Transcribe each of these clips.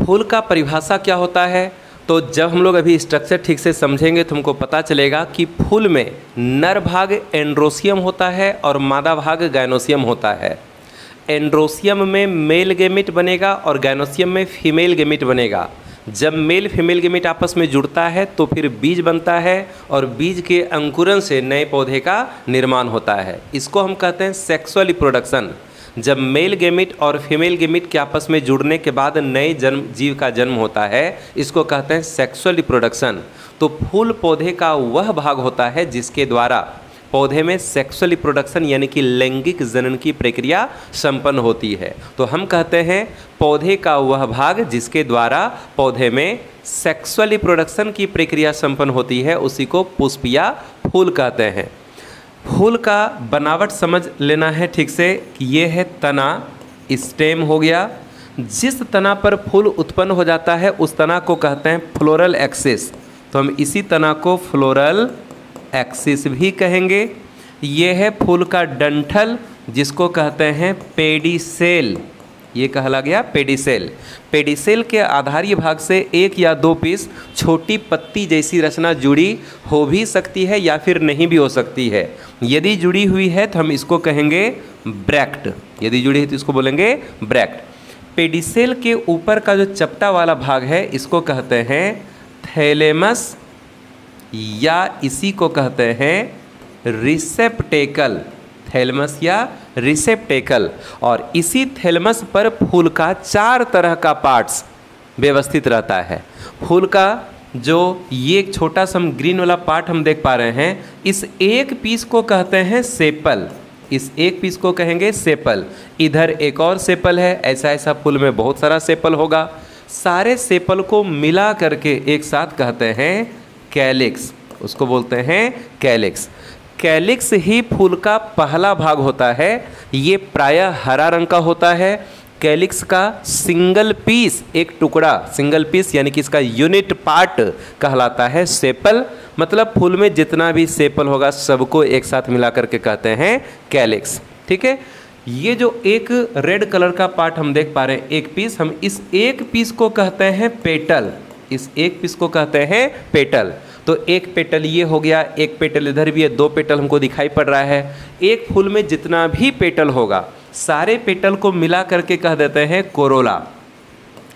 फूल का परिभाषा क्या होता है, तो जब हम लोग अभी स्ट्रक्चर ठीक से समझेंगे तो हमको पता चलेगा कि फूल में नर भाग एंड्रोसियम होता है और मादा भाग गायनोसियम होता है। एंड्रोसियम में मेल गेमिट बनेगा और गायनोसियम में फीमेल गेमिट बनेगा। जब मेल फीमेल गेमिट आपस में जुड़ता है तो फिर बीज बनता है और बीज के अंकुरन से नए पौधे का निर्माण होता है। इसको हम कहते हैं सेक्सुअल रिप्रोडक्शन। जब मेल गेमिट और फीमेल गेमिट के आपस में जुड़ने के बाद नए जीव का जन्म होता है, इसको कहते हैं सेक्सुअल रिप्रोडक्शन। तो फूल पौधे का वह भाग होता है जिसके द्वारा पौधे में सेक्सुअल रिप्रोडक्शन यानी कि लैंगिक जनन की प्रक्रिया संपन्न होती है। तो हम कहते हैं पौधे का वह भाग जिसके द्वारा पौधे में सेक्सुअल रिप्रोडक्शन की प्रक्रिया संपन्न होती है, उसी को पुष्प या फूल कहते हैं। फूल का बनावट समझ लेना है ठीक से कि ये है तना, स्टेम हो गया। जिस तना पर फूल उत्पन्न हो जाता है उस तना को कहते हैं फ्लोरल एक्सिस। तो हम इसी तना को फ्लोरल एक्सिस भी कहेंगे। ये है फूल का डंठल जिसको कहते हैं पेडिसेल। ये कहला गया पेडिसेल। पेडिसेल के आधारीय भाग से एक या दो पीस छोटी पत्ती जैसी रचना जुड़ी हो भी सकती है या फिर नहीं भी हो सकती है। यदि जुड़ी हुई है तो हम इसको कहेंगे ब्रैक्ट। यदि जुड़ी है तो इसको बोलेंगे ब्रैक्ट। पेडिसेल के ऊपर का जो चपटा वाला भाग है इसको कहते हैं थैलेमस या इसी को कहते हैं रिसेप्टेकल। थैलेमस या रिसेप्टेकल। और इसी थैलेमस पर फूल का 4 तरह का पार्ट्स व्यवस्थित रहता है। फूल का जो ये एक छोटा सा ग्रीन वाला पार्ट हम देख पा रहे हैं, इस एक पीस को कहते हैं सेपल। इस एक पीस को कहेंगे सेपल। इधर एक और सेपल है। ऐसा ऐसा फूल में बहुत सारा सेपल होगा। सारे सेपल को मिला करके एक साथ कहते हैं कैलिक्स। उसको बोलते हैं कैलिक्स। कैलिक्स ही फूल का पहला भाग होता है। ये प्रायः हरा रंग का होता है। कैलिक्स का सिंगल पीस, एक टुकड़ा, सिंगल पीस यानी कि इसका यूनिट पार्ट कहलाता है सेपल। मतलब फूल में जितना भी सेपल होगा सबको एक साथ मिला करके कहते हैं कैलिक्स। ठीक है। ये जो एक रेड कलर का पार्ट हम देख पा रहे हैं, एक पीस, हम इस एक पीस को कहते हैं पेटल। इस एक पीस को कहते हैं पेटल। तो एक पेटल ये हो गया, एक पेटल इधर भी है, 2 पेटल हमको दिखाई पड़ रहा है। एक फूल में जितना भी पेटल होगा सारे पेटल को मिला करके कह देते हैं कोरोला।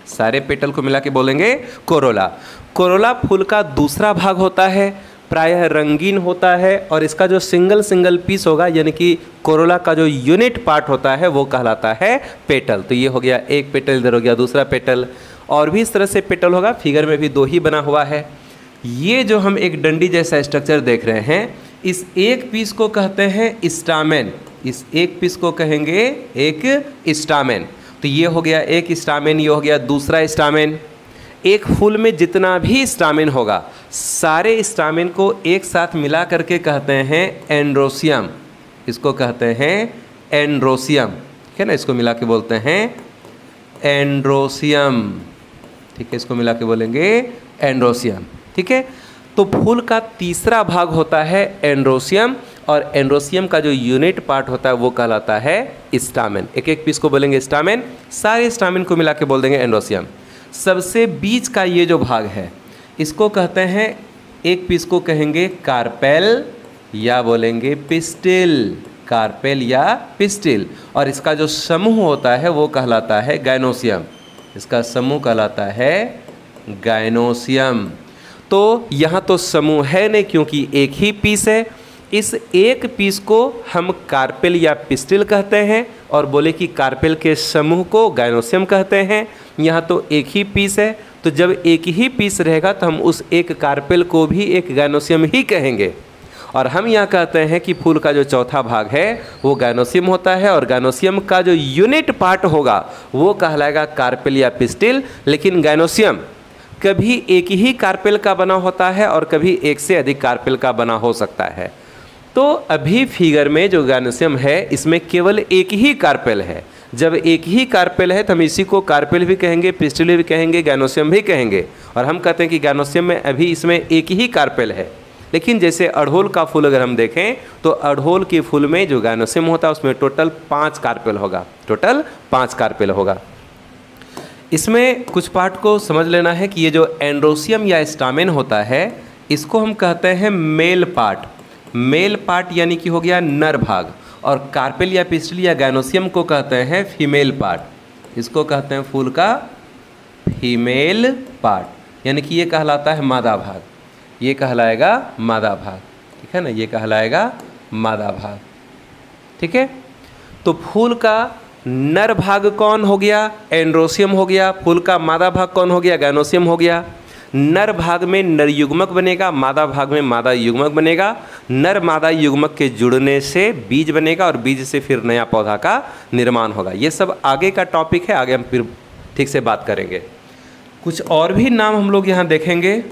सारे पेटल को मिला के बोलेंगे कोरोला। कोरोला फूल का दूसरा भाग होता है, प्रायः रंगीन होता है और इसका जो सिंगल पीस होगा यानी कि कोरोला का जो यूनिट पार्ट होता है वो कहलाता है पेटल। तो ये हो गया एक पेटल, इधर हो गया दूसरा पेटल। और भी इस तरह से पेटल होगा। फिगर में भी 2 ही बना हुआ है। ये जो हम एक डंडी जैसा स्ट्रक्चर देख रहे हैं, इस एक पीस को कहते हैं स्टामेन। इस एक पीस को कहेंगे एक स्टामेन। तो ये हो गया एक स्टामेन, ये हो गया दूसरा स्टामेन। एक फूल में जितना भी स्टामेन होगा सारे स्टामेन को एक साथ मिला करके कहते हैं एंड्रोसियम। इसको कहते हैं एंड्रोसियम। ठीक है ना। इसको मिला के बोलते हैं एंड्रोसियम। ठीक है। इसको मिला के बोलेंगे एंड्रोसियम। ठीक है। तो फूल का तीसरा भाग होता है एंड्रोसियम और एंड्रोसियम का जो यूनिट पार्ट होता है वो कहलाता है स्टामेन। एक एक पीस को बोलेंगे स्टामेन। सारे स्टामेन को मिला के बोल देंगे एंड्रोसियम। सबसे बीच का ये जो भाग है इसको कहते हैं, एक पीस को कहेंगे कार्पेल या बोलेंगे पिस्टिल। कार्पेल या पिस्टिल। और इसका जो समूह होता है वो कहलाता है गायनोसियम। इसका समूह कहलाता है गायनोसियम। तो यहाँ तो समूह है नहीं क्योंकि एक ही पीस है। इस एक पीस को हम कार्पेल या पिस्टिल कहते हैं और बोले कि कार्पेल के समूह को गायनोसियम कहते हैं। यहाँ तो एक ही पीस है, तो जब एक ही पीस रहेगा तो हम उस एक कार्पेल को भी एक गायनोसियम ही कहेंगे। और हम यहाँ कहते हैं कि फूल का जो चौथा भाग है वो गायनोसियम होता है और गायनोसियम का जो यूनिट पार्ट होगा वो कहलाएगा कार्पेल या पिस्टिल। लेकिन गायनोसियम कभी एक ही कार्पेल का बना होता है और कभी एक से अधिक कार्पेल का बना हो सकता है। तो अभी फिगर में जो गायनोसियम है इसमें केवल एक ही कार्पेल है। जब एक ही कार्पेल है तो हम इसी को कार्पेल भी कहेंगे, पिस्टिल भी कहेंगे, गायनोसियम भी कहेंगे। और हम कहते हैं कि गायनोसियम में अभी इसमें एक ही कार्पेल है। लेकिन जैसे अड़हुल का फूल अगर हम देखें तो अड़हुल के फूल में जो गायनोसियम होता है उसमें टोटल 5 कार्पेल होगा। टोटल 5 कार्पेल होगा। इसमें कुछ पार्ट को समझ लेना है कि ये जो एंड्रोसियम या स्टामेन होता है इसको हम कहते हैं मेल पार्ट। मेल पार्ट यानी कि हो गया नर भाग, और कार्पेल या पिस्टिल या गाइनोसियम को कहते हैं फीमेल पार्ट। इसको कहते हैं फूल का फीमेल पार्ट, यानी कि ये कहलाता है मादा भाग। ये कहलाएगा मादा भाग, ठीक है ना, ये कहलाएगा मादा भाग। ठीक है, तो फूल का नर भाग कौन हो गया? एंड्रोसियम हो गया। फूल का मादा भाग कौन हो गया? गाइनोसियम हो गया। नर भाग में नर युग्मक बनेगा, मादा भाग में मादा युग्मक बनेगा। नर मादा युग्मक के जुड़ने से बीज बनेगा और बीज से फिर नया पौधा का निर्माण होगा। ये सब आगे का टॉपिक है, आगे हम फिर ठीक से बात करेंगे। कुछ और भी नाम हम लोग यहाँ देखेंगे।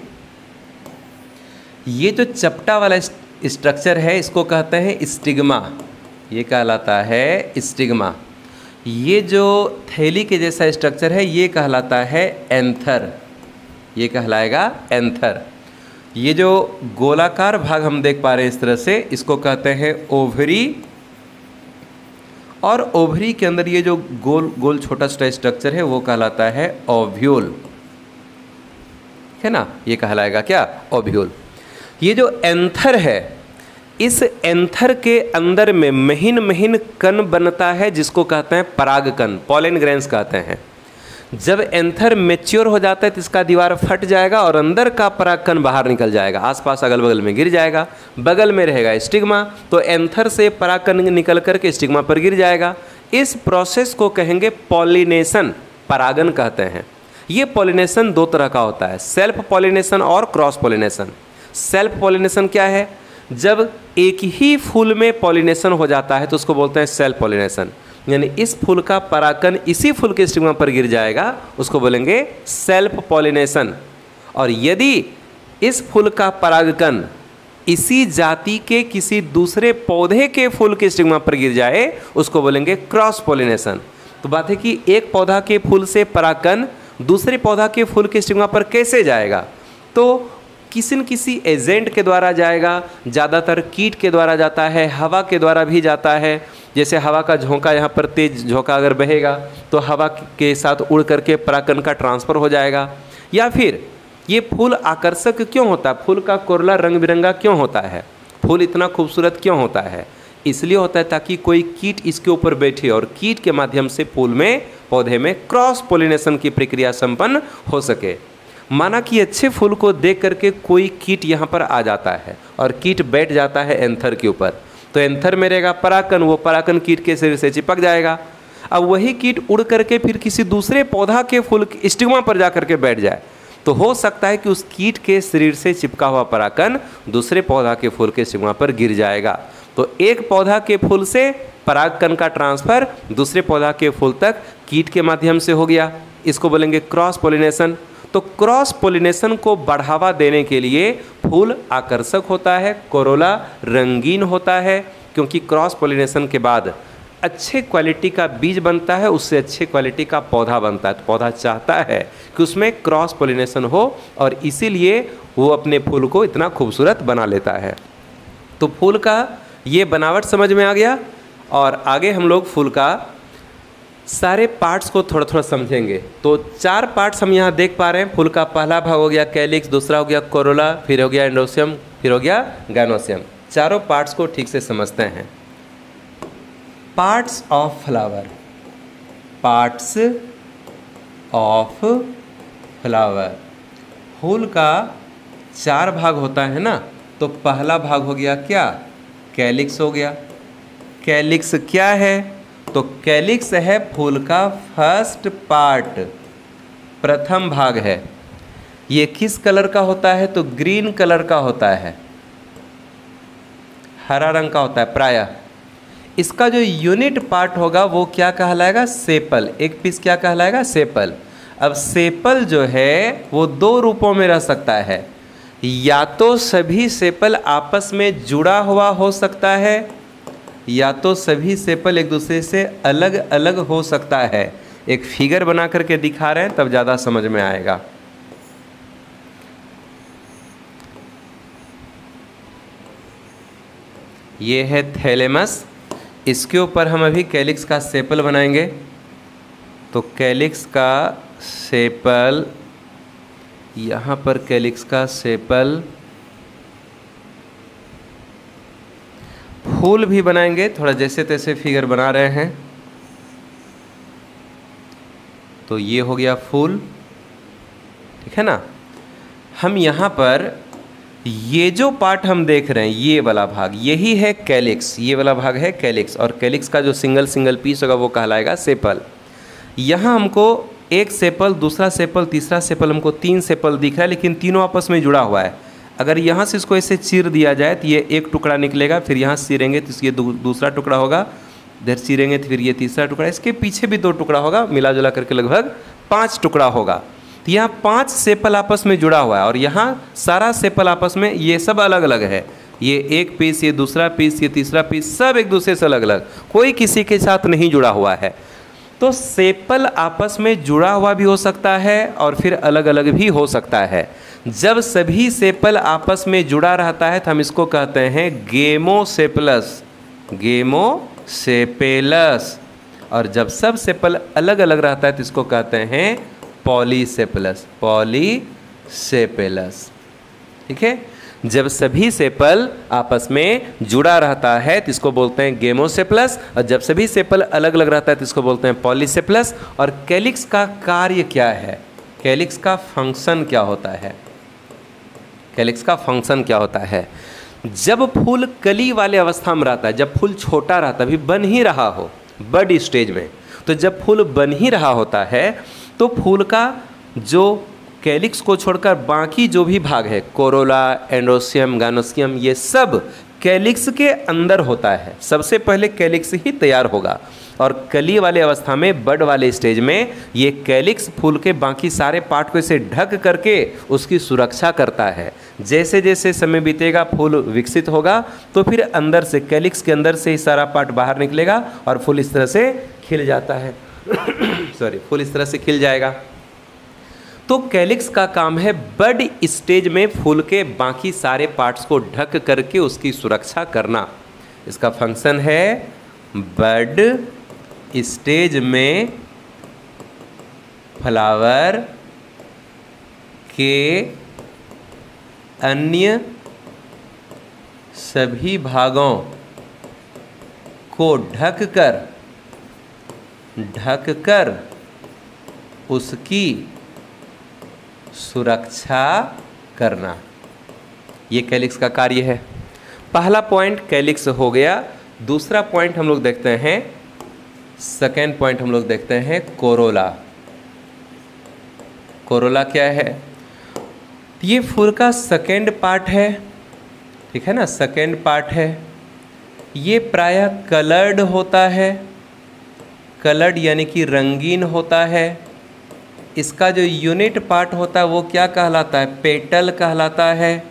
ये जो चपटा वाला स्ट्रक्चर है इसको कहते हैं स्टिग्मा, ये कहलाता है स्टिग्मा। ये जो थैली के जैसा स्ट्रक्चर है ये कहलाता है एंथर, ये कहलाएगा एंथर। ये जो गोलाकार भाग हम देख पा रहे हैं इस तरह से, इसको कहते हैं ओवरी, और ओवरी के अंदर ये जो गोल गोल छोटा छोटा स्ट्रक्चर है वो कहलाता है ओव्यूल, है ना, ये कहलाएगा क्या? ओव्यूल। ये जो एंथर है, इस एंथर के अंदर में महीन महीन कण बनता है जिसको कहते हैं परागकण, पॉलन ग्रेन्स कहते हैं। जब एंथर मैच्योर हो जाता है तो इसका दीवार फट जाएगा और अंदर का परागकण बाहर निकल जाएगा, आसपास अगल बगल में गिर जाएगा। बगल में रहेगा स्टिग्मा, तो एंथर से परागकण निकल करके स्टिग्मा पर गिर जाएगा। इस प्रोसेस को कहेंगे पॉलिनेशन, परागन कहते हैं। ये पॉलिनेशन दो तरह का होता है, सेल्फ पॉलिनेशन और क्रॉस पॉलिनेशन। सेल्फ पॉलिनेशन क्या है? जब एक ही फूल में पॉलिनेशन हो जाता है तो उसको बोलते हैं सेल्फ पॉलिनेशन, यानी इस फूल का परागकण इसी फूल के स्टिग्मा पर गिर जाएगा, उसको बोलेंगे सेल्फ पॉलिनेशन। और यदि इस फूल का परागकण इसी जाति के किसी दूसरे पौधे के फूल के स्टिग्मा पर गिर जाए उसको बोलेंगे क्रॉस पॉलिनेशन। तो बात है कि एक पौधा के फूल से परागकण दूसरे पौधा के फूल के स्टिग्मा पर कैसे जाएगा? तो किसी न किसी एजेंट के द्वारा जाएगा, ज़्यादातर कीट के द्वारा जाता है, हवा के द्वारा भी जाता है। जैसे हवा का झोंका, यहाँ पर तेज झोंका अगर बहेगा तो हवा के साथ उड़ करके परागकण का ट्रांसफ़र हो जाएगा। या फिर ये फूल आकर्षक क्यों होता है? फूल का कोरला रंग बिरंगा क्यों होता है? फूल इतना खूबसूरत क्यों होता है? इसलिए होता है ताकि कोई कीट इसके ऊपर बैठे और कीट के माध्यम से फूल में, पौधे में क्रॉस पॉलिनेशन की प्रक्रिया संपन्न हो सके। माना कि अच्छे फूल को देख करके कोई कीट यहाँ पर आ जाता है और कीट बैठ जाता है एंथर के ऊपर, तो एंथर में रहेगा परागकण, वो परागकण कीट के शरीर से चिपक जाएगा। अब वही कीट उड़ करके फिर किसी दूसरे पौधा के फूल स्टिग्मा पर जा करके बैठ जाए, तो हो सकता है कि उस कीट के शरीर से चिपका हुआ परागकण दूसरे पौधा के फूल के स्टिग्मा पर गिर जाएगा। तो एक पौधा के फूल से परागकण का ट्रांसफ़र दूसरे पौधा के फूल तक कीट के माध्यम से हो गया, इसको बोलेंगे क्रॉस पॉलिनेशन। तो क्रॉस पॉलिनेशन को बढ़ावा देने के लिए फूल आकर्षक होता है, कोरोला रंगीन होता है, क्योंकि क्रॉस पॉलिनेशन के बाद अच्छे क्वालिटी का बीज बनता है, उससे अच्छे क्वालिटी का पौधा बनता है। तो पौधा चाहता है कि उसमें क्रॉस पॉलिनेशन हो और इसीलिए वो अपने फूल को इतना खूबसूरत बना लेता है। तो फूल का ये बनावट समझ में आ गया, और आगे हम लोग फूल का सारे पार्ट्स को थोड़ा थोड़ा समझेंगे। तो 4 पार्ट्स हम यहाँ देख पा रहे हैं। फूल का पहला भाग हो गया कैलिक्स, दूसरा हो गया कोरोला, फिर हो गया एंड्रोसियम, फिर हो गया गाइनोसियम। चारों पार्ट्स को ठीक से समझते हैं। Parts of flower, parts of flower. फूल का 4 भाग होता है ना, तो पहला भाग हो गया क्या? कैलिक्स हो गया। कैलिक्स क्या है? तो कैलिक्स है फूल का फर्स्ट पार्ट, प्रथम भाग है। ये किस कलर का होता है? तो ग्रीन कलर का होता है, हरा रंग का होता है प्रायः। इसका जो यूनिट पार्ट होगा वो क्या कहलाएगा? सेपल। एक पीस क्या कहलाएगा? सेपल। अब सेपल जो है वो 2 रूपों में रह सकता है, या तो सभी सेपल आपस में जुड़ा हुआ हो सकता है, या तो सभी सेपल एक दूसरे से अलग अलग हो सकता है। एक फिगर बना करके दिखा रहे हैं तब ज़्यादा समझ में आएगा। ये है थैलेमस, इसके ऊपर हम अभी कैलिक्स का सेपल बनाएंगे। तो कैलिक्स का सेपल, यहाँ पर कैलिक्स का सेपल। फूल भी बनाएंगे, थोड़ा जैसे तैसे फिगर बना रहे हैं। तो ये हो गया फूल, ठीक है ना। हम यहाँ पर ये जो पार्ट हम देख रहे हैं, ये वाला भाग, यही है कैलिक्स, ये वाला भाग है कैलिक्स, और कैलिक्स का जो सिंगल सिंगल पीस होगा वो कहलाएगा सेपल। यहाँ हमको एक सेपल, दूसरा सेपल, तीसरा सेपल, हमको 3 सेपल दिख रहा है, लेकिन तीनों आपस में जुड़ा हुआ है। अगर यहाँ से इसको ऐसे चीर दिया जाए तो ये एक टुकड़ा निकलेगा, फिर यहाँ चीरेंगे तो ये दूसरा टुकड़ा होगा, इधर चीरेंगे तो फिर ये तीसरा टुकड़ा, इसके पीछे भी 2 टुकड़ा होगा, मिला जुला करके लगभग 5 टुकड़ा होगा। तो यहाँ 5 सेपल आपस में जुड़ा हुआ है, और यहाँ सारा सेपल आपस में, ये सब अलग अलग है। ये एक पीस, ये दूसरा पीस, ये तीसरा पीस, सब एक दूसरे से अलग अलग, कोई किसी के साथ नहीं जुड़ा हुआ है। तो सेपल आपस में जुड़ा हुआ भी हो सकता है और फिर अलग अलग भी हो सकता है। जब सभी सेपल आपस में जुड़ा रहता है तो हम इसको कहते हैं गेमोसेपलस, गेमोसेपेलस। और जब सब सेपल अलग अलग रहता है तो इसको कहते हैं पॉलीसेपलस, पॉलीसेपेलस, ठीक है। जब सभी सेपल आपस में जुड़ा रहता है तो इसको बोलते हैं गेमोसेपलस, और जब सभी सेपल अलग अलग रहता है तो इसको बोलते हैं पॉलीसेपलस। और कैलिक्स का कार्य क्या है, कैलिक्स का फंक्शन क्या होता है, कैलिक्स का फंक्शन क्या होता है? जब फूल कली वाले अवस्था में रहता है, जब फूल छोटा रहता है, अभी बन ही रहा हो, बड स्टेज में, तो जब फूल बन ही रहा होता है तो फूल का जो कैलिक्स को छोड़कर बाकी जो भी भाग है, कोरोला, एंड्रोसियम, गाइनोसियम, ये सब कैलिक्स के अंदर होता है। सबसे पहले कैलिक्स ही तैयार होगा, और कली वाले अवस्था में, बड वाले स्टेज में, ये कैलिक्स फूल के बाकी सारे पार्ट को इसे ढक करके उसकी सुरक्षा करता है। जैसे जैसे समय बीतेगा, फूल विकसित होगा, तो फिर अंदर से, कैलिक्स के अंदर से ही सारा पार्ट बाहर निकलेगा और फूल इस तरह से खिल जाता है सॉरी, फूल इस तरह से खिल जाएगा। तो कैलिक्स का काम है बड स्टेज में फूल के बाकी सारे पार्ट्स को ढक करके उसकी सुरक्षा करना। इसका फंक्शन है बड स्टेज में फ्लावर के अन्य सभी भागों को ढककर उसकी सुरक्षा करना, ये कैलिक्स का कार्य है। पहला पॉइंट कैलिक्स हो गया। दूसरा पॉइंट हम लोग देखते हैं, सेकेंड पॉइंट हम लोग देखते हैं कोरोला। कोरोला क्या है? ये फूल का सेकेंड पार्ट है, ठीक है ना, सेकेंड पार्ट है। ये प्रायः कलर्ड होता है, कलर्ड यानी कि रंगीन होता है। इसका जो यूनिट पार्ट होता है वो क्या कहलाता है? पेटल कहलाता है।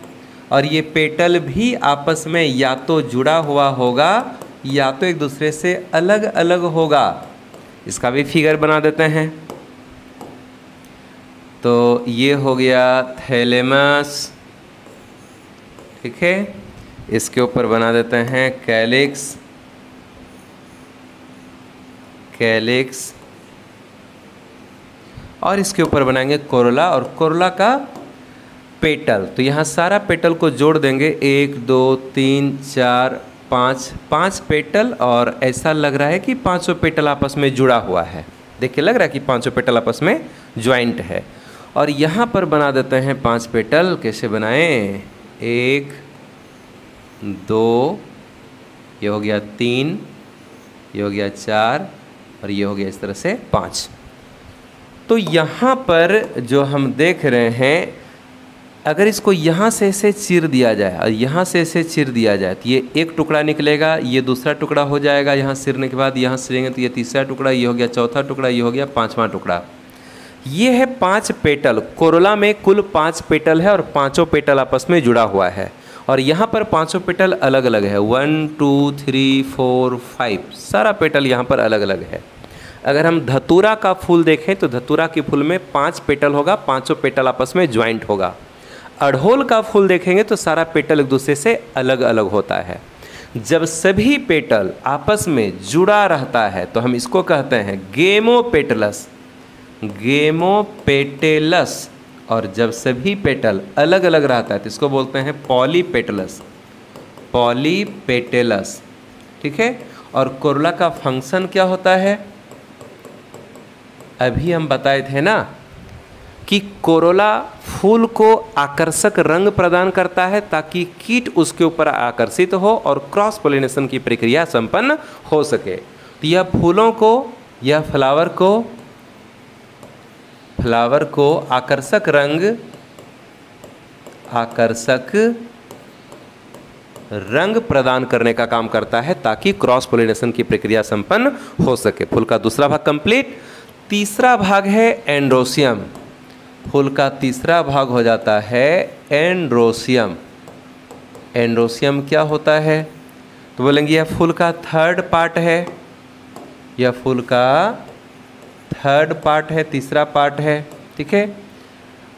और ये पेटल भी आपस में या तो जुड़ा हुआ होगा या तो एक दूसरे से अलग अलग होगा। इसका भी फिगर बना देते हैं। तो ये हो गया थैलेमस, ठीक है। इसके ऊपर बना देते हैं कैलिक्स, कैलिक्स, और इसके ऊपर बनाएंगे कोरोला, और कोरोला का पेटल। तो यहाँ सारा पेटल को जोड़ देंगे, 1 2 3 4 5, 5 पेटल, और ऐसा लग रहा है कि 5 पेटल आपस में जुड़ा हुआ है। देखिए लग रहा है कि 5 पेटल आपस में ज्वाइंट है। और यहाँ पर बना देते हैं 5 पेटल। कैसे बनाएं? 1 2, ये हो गया 3, ये हो गया 4, और ये हो गया इस तरह से 5। तो यहाँ पर जो हम देख रहे हैं, अगर इसको यहाँ से ऐसे चीर दिया जाए और यहाँ से ऐसे चीर दिया जाए तो ये एक टुकड़ा निकलेगा, ये दूसरा टुकड़ा हो जाएगा। यहाँ चीरने के बाद यहाँ चीरेंगे तो ये तीसरा टुकड़ा, ये हो गया चौथा टुकड़ा, ये हो गया 5वां टुकड़ा। ये है 5 पेटल। कोरोला में कुल 5 पेटल है और 5 पेटल आपस में जुड़ा हुआ है। और यहाँ पर 5 पेटल अलग अलग है, 1 2 3 4 5, सारा पेटल यहाँ पर अलग अलग है। अगर हम धतूरा का फूल देखें तो धतूरा के फूल में 5 पेटल होगा, 5 पेटल आपस में ज्वाइंट होगा। अड़होल का फूल देखेंगे तो सारा पेटल एक दूसरे से अलग अलग होता है। जब सभी पेटल आपस में जुड़ा रहता है तो हम इसको कहते हैं गेमोपेटलस। गेमोपेटेलस, और जब सभी पेटल अलग अलग रहता है तो इसको बोलते हैं पॉलीपेटलस, पॉलीपेटेलस। ठीक है। और कोरोला का फंक्शन क्या होता है? अभी हम बताए थे ना कि कोरोला फूल को आकर्षक रंग प्रदान करता है ताकि कीट उसके ऊपर आकर्षित हो और क्रॉस पोलिनेशन की प्रक्रिया संपन्न हो सके। तो यह फूलों को, यह फ्लावर को आकर्षक रंग प्रदान करने का काम करता है ताकि क्रॉस पोलिनेशन की प्रक्रिया संपन्न हो सके। फूल का दूसरा भाग कंप्लीट। तीसरा भाग है एंड्रोसियम। फूल का तीसरा भाग हो जाता है एंड्रोसियम। एंड्रोसियम क्या होता है? तो बोलेंगे यह फूल का थर्ड पार्ट है, यह फूल का थर्ड पार्ट है, तीसरा पार्ट है। ठीक है।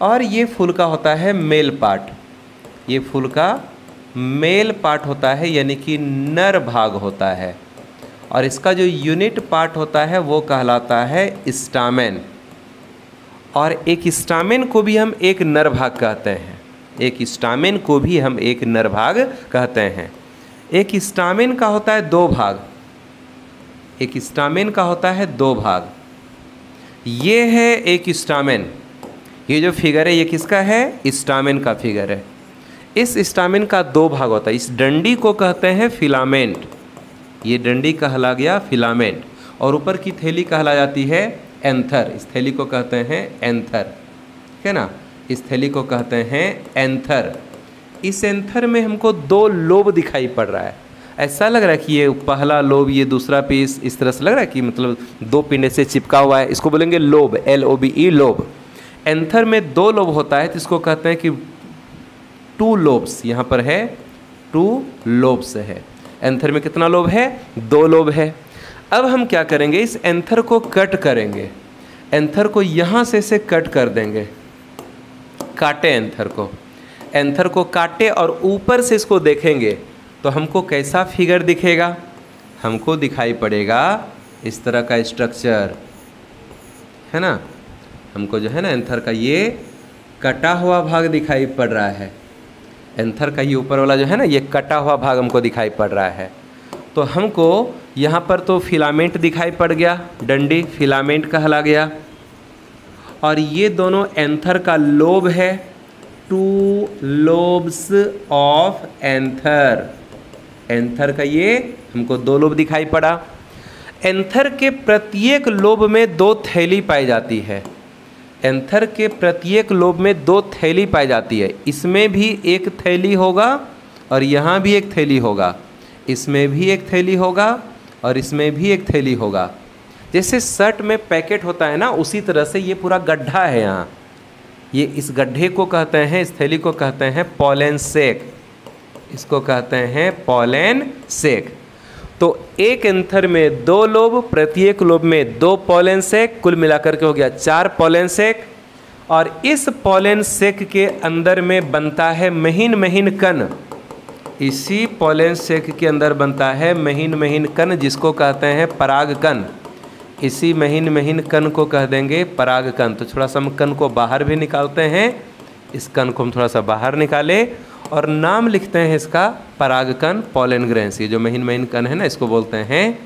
और ये फूल का होता है मेल पार्ट, ये फूल का मेल पार्ट होता है, यानी कि नर भाग होता है। और इसका जो यूनिट पार्ट होता है वो कहलाता है स्टामेन। और एक स्टामेन को भी हम एक नर भाग कहते हैं, एक स्टामेन को भी हम एक नर भाग कहते हैं। एक स्टामेन का होता है दो भाग, एक स्टामेन का होता है दो भाग। ये है एक स्टामेन, ये जो फिगर है ये किसका है? स्टामेन का फिगर है। इस स्टामेन का दो भाग होता है। इस डंडी को कहते हैं फिलामेंट, ये डंडी कहला गया फिलामेंट। और ऊपर की थैली कहला जाती है एंथर, इस थैली को कहते हैं एंथर, ठीक है ना, इस थैली को कहते हैं एंथर। इस एंथर में हमको दो लोब दिखाई पड़ रहा है। ऐसा लग रहा है कि ये पहला लोब, ये दूसरा पीस, इस तरह से लग रहा है कि मतलब दो पिंडे से चिपका हुआ है। इसको बोलेंगे लोब, LOBE, लोब। एंथर में दो लोब होता है तो इसको कहते हैं कि टू लोब्स। यहाँ पर है टू लोब्स है। एंथर में कितना लोब है? दो लोब है। अब हम क्या करेंगे? इस एंथर को कट करेंगे, एंथर को यहाँ से कट कर देंगे, काटे एंथर को काटे और ऊपर से इसको देखेंगे तो हमको कैसा फिगर दिखेगा? हमको दिखाई पड़ेगा इस तरह का स्ट्रक्चर, है ना। हमको जो है ना एंथर का ये कटा हुआ भाग दिखाई पड़ रहा है। एंथर का ये ऊपर वाला जो है ना ये कटा हुआ भाग हमको दिखाई पड़ रहा है। तो हमको यहाँ पर तो फिलामेंट दिखाई पड़ गया, डंडी फिलामेंट कहला गया। और ये दोनों एंथर का लोब है, two lobes of anther. Anther का ये हमको दो लोब दिखाई पड़ा। एंथर के प्रत्येक लोब में दो थैली पाई जाती है। एंथर के प्रत्येक लोब में दो थैली पाई जाती है। इसमें भी एक थैली होगा और यहाँ भी एक थैली होगा, इसमें भी एक थैली होगा और इसमें भी एक थैली होगा। जैसे शर्ट में पैकेट होता है ना, उसी तरह से ये पूरा गड्ढा है यहाँ। ये इस गड्ढे को कहते हैं, इस थैली को कहते हैं पॉलन सेक, इसको कहते हैं पॉलन सेक। तो एक एंथर में दो लोब, प्रत्येक लोब में दो पॉलन सेक, कुल मिलाकर के हो गया 4 पॉलन सेक। और इस पॉलन सेक के अंदर में बनता है महीन महीन कण। इसी पॉलन सेक के अंदर बनता है महीन महीन कण, जिसको कहते हैं परागकण। इसी महीन महीन कण को कह देंगे परागकण। तो थोड़ा सा हम कण को बाहर भी निकालते हैं, इस कण को हम थोड़ा सा बाहर निकाले और नाम लिखते हैं इसका परागकण, पॉलन ग्रेन्स। ये जो महीन महीन कण है ना, इसको बोलते हैं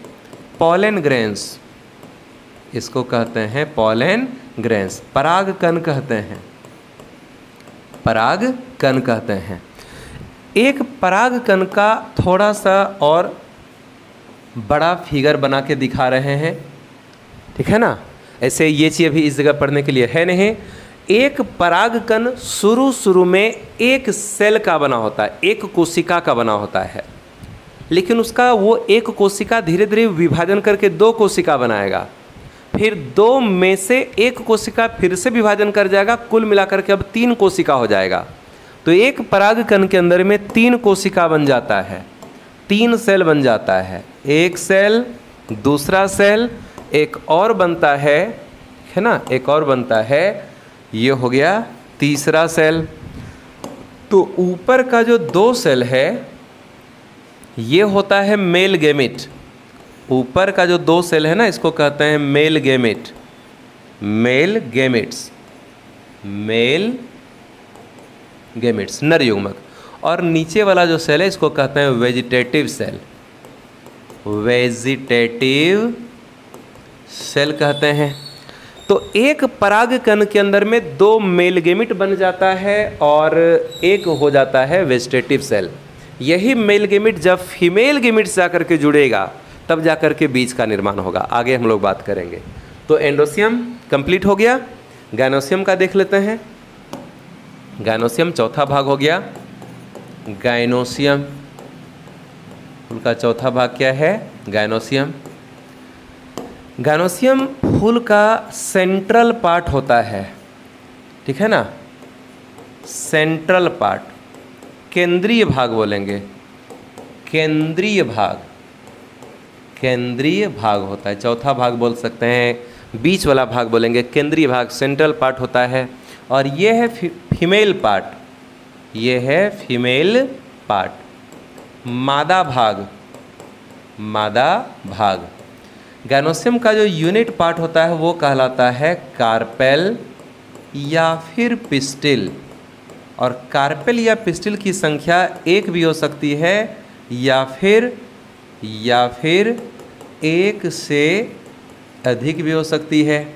पॉलन ग्रेन्स, इसको कहते हैं पॉलन ग्रेन्स, परागकण कहते हैं, परागकण कहते हैं। एक परागकण का थोड़ा सा और बड़ा फिगर बना के दिखा रहे हैं, ठीक है ना। ऐसे ये चीज़ अभी इस जगह पढ़ने के लिए है नहीं। एक परागकण शुरू में एक सेल का बना होता है, एक कोशिका का बना होता है, लेकिन उसका वो एक कोशिका धीरे धीरे विभाजन करके 2 कोशिका बनाएगा, फिर 2 में से एक कोशिका फिर से विभाजन कर जाएगा, कुल मिलाकर के अब 3 कोशिका हो जाएगा। तो एक परागकण के अंदर में 3 कोशिका बन जाता है, 3 सेल बन जाता है। एक सेल, दूसरा सेल, एक और बनता है ना, एक और बनता है, ये हो गया तीसरा सेल। तो ऊपर का जो 2 सेल है ये होता है मेल गैमेट। ऊपर का जो 2 सेल है ना, इसको कहते हैं male gamete, male gametes, male gametes नर युग्मक। और नीचे वाला जो सेल है इसको कहते हैं वेजिटेटिव सेल, वेजिटेटिव सेल कहते हैं। तो एक परागकण के अंदर में 2 मेल गैमेट बन जाता है और एक हो जाता है वेजिटेटिव सेल। यही मेल गैमेट जब फीमेल गैमेट से जाकर के जुड़ेगा तब जाकर के बीज का निर्माण होगा। आगे हम लोग बात करेंगे। तो एंडोसियम कंप्लीट हो गया। गायनोसियम का देख लेते हैं। गायनोसियम चौथा भाग हो गया। गायनोसियम उनका चौथा भाग क्या है? गायनोसियम। गायनोसियम फूल का सेंट्रल पार्ट होता है, ठीक है ना, सेंट्रल पार्ट, केंद्रीय भाग बोलेंगे, केंद्रीय भाग, केंद्रीय भाग होता है। चौथा भाग बोल सकते हैं, बीच वाला भाग बोलेंगे केंद्रीय भाग, सेंट्रल पार्ट होता है। और ये है फीमेल पार्ट, ये है फीमेल पार्ट। मादा भाग, मादा भाग। गायनोसियम का जो यूनिट पार्ट होता है वो कहलाता है कार्पेल या फिर पिस्टिल। और कार्पेल या पिस्टिल की संख्या 1 भी हो सकती है या फिर 1 से अधिक भी हो सकती है।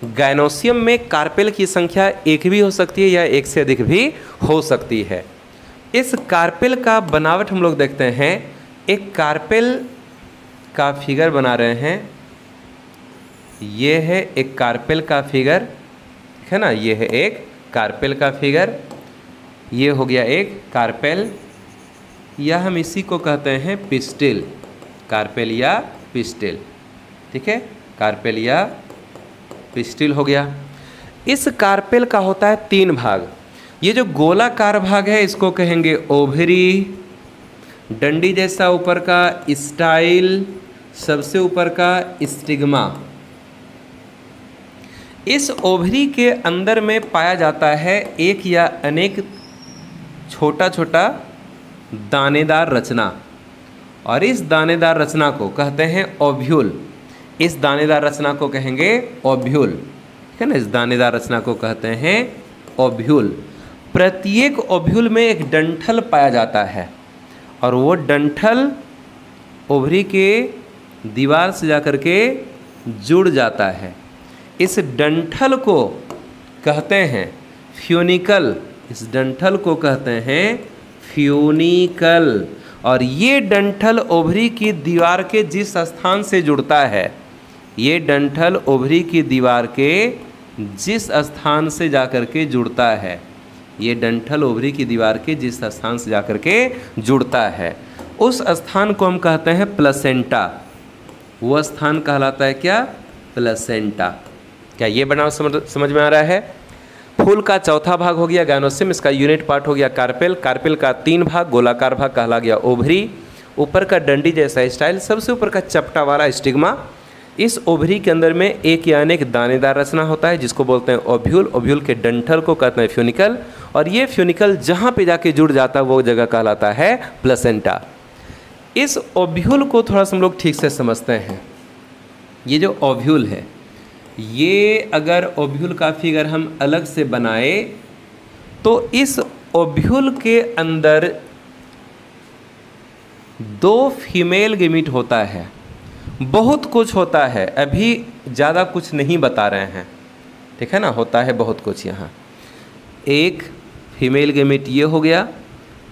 गायनोसियम में कार्पेल की संख्या 1 भी हो सकती है या 1 से अधिक भी हो सकती है। इस कार्पेल का बनावट हम लोग देखते हैं। एक कार्पेल का फिगर बना रहे हैं। ये है एक कार्पेल का फिगर, ठीक है ना, ये है एक कार्पेल का फिगर। ये हो गया एक कार्पेल, या हम इसी को कहते हैं पिस्टिल, कार्पेल या पिस्टिल, ठीक है, कार्पेल या पिस्टिल हो गया। इस कार्पेल का होता है 3 भाग। ये जो गोलाकार भाग है इसको कहेंगे ओवरी, डंडी जैसा ऊपर का स्टाइल, सबसे ऊपर का स्टिग्मा। इस ओवरी के अंदर में पाया जाता है एक या अनेक छोटा छोटा दानेदार रचना, और इस दानेदार रचना को कहते हैं ओव्यूल। इस दानेदार रचना को कहेंगे ओव्यूल, ठीक है ना, इस दानेदार रचना को कहते हैं ओव्यूल। प्रत्येक ओव्यूल में एक डंठल पाया जाता है और वो डंठल ओवरी के दीवार से जाकर के जुड़ जाता है। इस डंठल को कहते हैं फ्यूनिकल, इस डंठल को कहते हैं फ्यूनिकल। और ये डंठल ओवरी की दीवार के जिस स्थान से जुड़ता है, ये डंठल ओवरी की दीवार के जिस स्थान से जाकर के जुड़ता है, ये डंठल ओवरी की दीवार के जिस स्थान से जाकर के जुड़ता है, उस स्थान को हम कहते हैं प्लेसेंटा। वो स्थान कहलाता है क्या? प्लेसेंटा। क्या ये बनाव समझ में आ रहा है? फूल का चौथा भाग हो गया गायनोसियम, इसका यूनिट पार्ट हो गया कार्पेल। कार्पेल का 3 भाग, गोलाकार भाग कहला गया ओवरी, ऊपर का डंडी जैसा स्टाइल, सबसे ऊपर का चपटा वाला स्टिग्मा। इस ओवरी के अंदर में एक या अनेक दानेदार रचना होता है जिसको बोलते हैं ओव्यूल। ओव्यूल के डंठल को कहते हैं फ्यूनिकल, और ये फ्यूनिकल जहाँ पे जाके जुड़ जाता है वो जगह कहलाता है प्लेसेंटा। इस ओव्यूल को थोड़ा सा हम लोग ठीक से समझते हैं। ये जो ओव्यूल है, ये अगर ओव्यूल का फिगर हम अलग से बनाए तो इस ओव्यूल के अंदर 2 फीमेल गैमीट होता है। बहुत कुछ होता है, अभी ज़्यादा कुछ नहीं बता रहे हैं, ठीक है ना, होता है बहुत कुछ यहाँ। एक फीमेल गैमीट ये हो गया,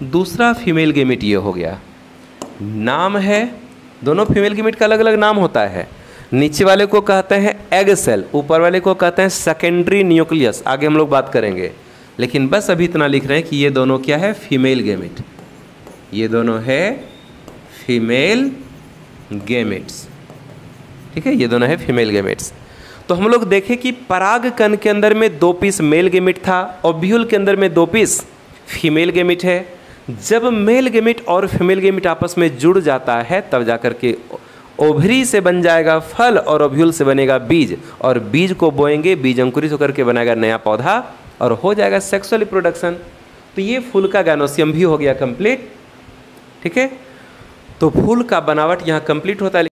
दूसरा फीमेल गैमीट ये हो गया। नाम है, दोनों फीमेल गैमीट का अलग अलग नाम होता है। नीचे वाले को कहते हैं एग सेल, ऊपर वाले को कहते हैं सेकेंडरी न्यूक्लियस। आगे हम लोग बात करेंगे, लेकिन बस अभी इतना लिख रहे हैं कि ये दोनों क्या है? Female gamete. ये दोनों है फीमेल गैमेट्स, ठीक है, ये दोनों है फीमेल गैमेट्स। तो हम लोग देखें कि परागकण के अंदर में 2 पीस मेल गैमेट था, ओव्यूल के अंदर में 2 पीस फीमेल गैमेट है। जब मेल गैमेट और फीमेल गैमेट आपस में जुड़ जाता है तब जाकर के ओवरी से बन जाएगा फल और ओव्यूल से बनेगा बीज, और बीज को बोएंगे, बीज अंकुरित होकर के बनाएगा नया पौधा और हो जाएगा सेक्सुअल रिप्रोडक्शन। तो ये फूल का गायनोसियम भी हो गया कंप्लीट, ठीक है। तो फूल का बनावट यहाँ कंप्लीट होता है।